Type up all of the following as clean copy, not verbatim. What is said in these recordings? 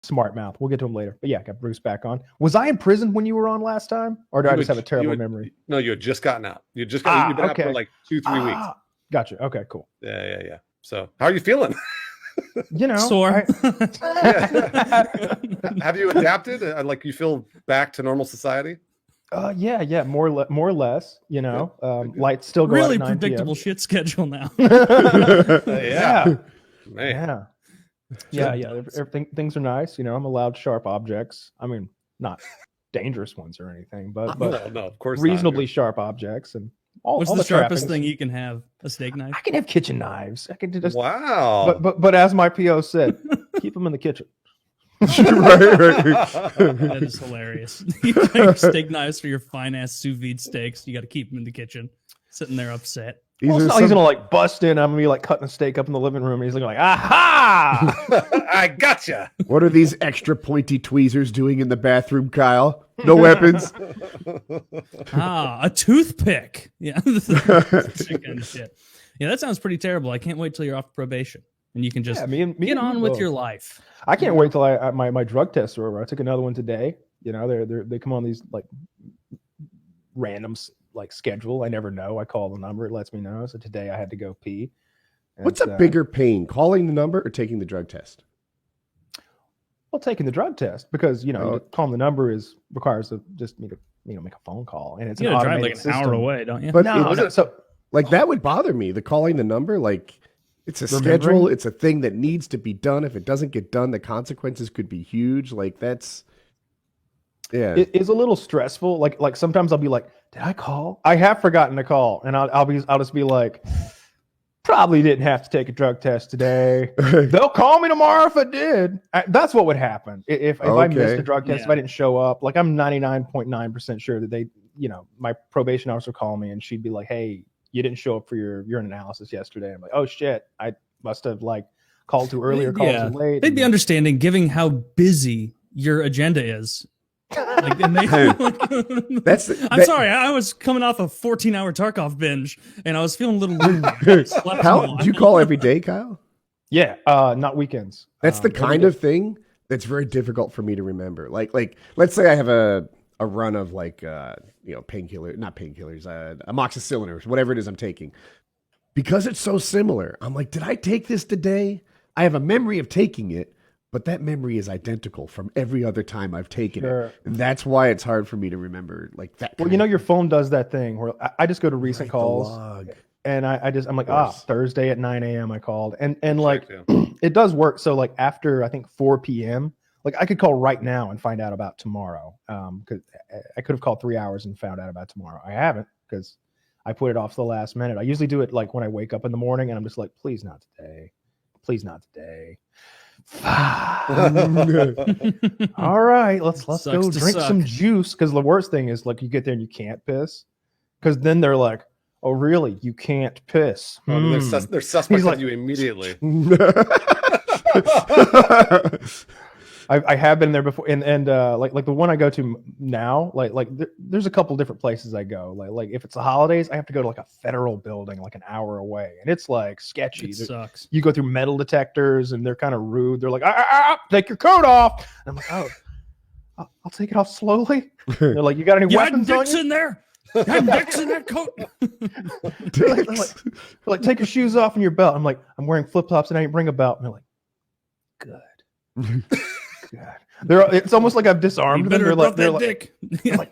smart mouth. We'll get to him later. But yeah, got Bruce back on. Was I in prison when you were on last time? Or did I just have a terrible memory? No, you had just gotten out. You'd been out for like 2-3 weeks. Gotcha. Okay, cool. Yeah. So how are you feeling? Sore. Have you adapted? Like you feel back to normal society? Yeah, more or less. Good. Lights still go Really at 9 predictable shit schedule now. Yeah. Man. Yeah. Everything, things are nice. I'm allowed sharp objects. I mean, not dangerous ones or anything, but no, of course reasonably sharp objects. And what's the sharpest thing you can have? A steak knife? I can have kitchen knives. I can just wow. But as my PO said, keep them in the kitchen. That is hilarious. You got your steak knives for your fine ass sous vide steaks. You got to keep them in the kitchen, sitting there upset. He's gonna like bust in. I'm gonna be like cutting a steak up in the living room, and he's like, "Aha! I gotcha." What are these extra pointy tweezers doing in the bathroom, Kyle? No weapons. A toothpick. Yeah, that kind of shit. Yeah, that sounds pretty terrible. I can't wait till you're off probation and you can just get on with your life. I can't wait till my drug tests are over. I took another one today. They come on these like randoms. Like schedule. I never know. I call the number. It lets me know. So today I had to go pee. What's a bigger pain, calling the number or taking the drug test? Well, taking the drug test because calling the number requires just me to make a phone call, and it's you drive like an hour away, don't you? But so like that would bother me. The calling the number, like it's a schedule. It's a thing that needs to be done. If it doesn't get done, the consequences could be huge. Like that's. Yeah, it is a little stressful. Like sometimes I'll be like, "Did I call? I have forgotten to call," and I'll just be like, "Probably didn't have to take a drug test today. They'll call me tomorrow if I did." That's what would happen if I missed a drug test. If I didn't show up, like I'm 99.9% sure that they, my probation officer would call me and she'd be like, "Hey, you didn't show up for your urine analysis yesterday." I'm like, "Oh shit, I must have like called too early or called too late." They'd be understanding, given how busy your agenda is. Like, and they, I'm sorry, I was coming off a 14-hour Tarkov binge, and I was feeling a little loopy. How do you call every day, Kyle? Yeah, not weekends. That's the kind of thing that's very difficult for me to remember. Like let's say I have a run of like painkillers, not painkillers, amoxicillin or whatever it is I'm taking. Because it's so similar, I'm like, did I take this today? I have a memory of taking it. But that memory is identical from every other time I've taken it. And that's why it's hard for me to remember like that. Well, your phone does that thing where I just go to recent calls and I'm like, Thursday at 9 a.m. I called. And like, it does work. So like after I think 4 p.m., like I could call right now and find out about tomorrow. Because I could have called 3 hours and found out about tomorrow. I haven't because I put it off to the last minute. I usually do it like when I wake up in the morning and I'm just like, please not today. Please not today. All right, let's go drink some juice, because the worst thing is like you get there and you can't piss, because then they're like, oh really, you can't piss. They're suspect of you immediately. I have been there before, and like the one I go to now, like there's a couple different places I go. Like if it's the holidays, I have to go to like a federal building like an hour away, and it's like sketchy. It sucks. You go through metal detectors, and they're kind of rude. They're like, take your coat off. And I'm like, oh, I'll take it off slowly. They're like, you got any weapons on you? In there. Have dicks in that coat. they're like, take your shoes off and your belt. I'm like, I'm wearing flip flops and I didn't bring a belt. And they're like, good. God. It's almost like I've disarmed them. They're like,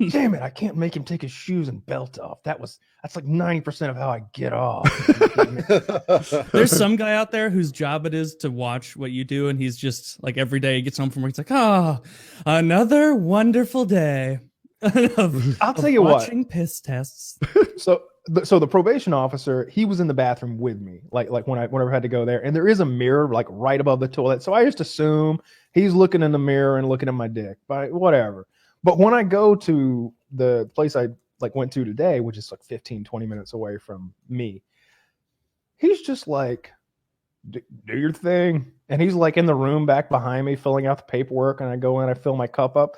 damn it, I can't make him take his shoes and belt off. That's like 90% of how I get off. There's some guy out there whose job it is to watch what you do, and he's just like every day he gets home from work, he's like, another wonderful day. I'll tell you watching what. Piss tests. So the probation officer, he was in the bathroom with me, like whenever I had to go there, and there is a mirror like right above the toilet. So I just assume he's looking in the mirror and looking at my dick, but whatever. But when I go to the place I like went to today, which is like 15, 20 minutes away from me, he's just like, do your thing. And he's like in the room back behind me filling out the paperwork, and I go in, I fill my cup up.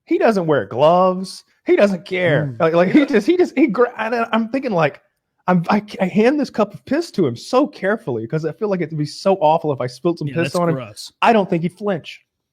He doesn't wear gloves. He doesn't care. I'm thinking like, I hand this cup of piss to him so carefully because I feel like it'd be so awful if I spilled some piss on him. Gross. I don't think he'd flinch.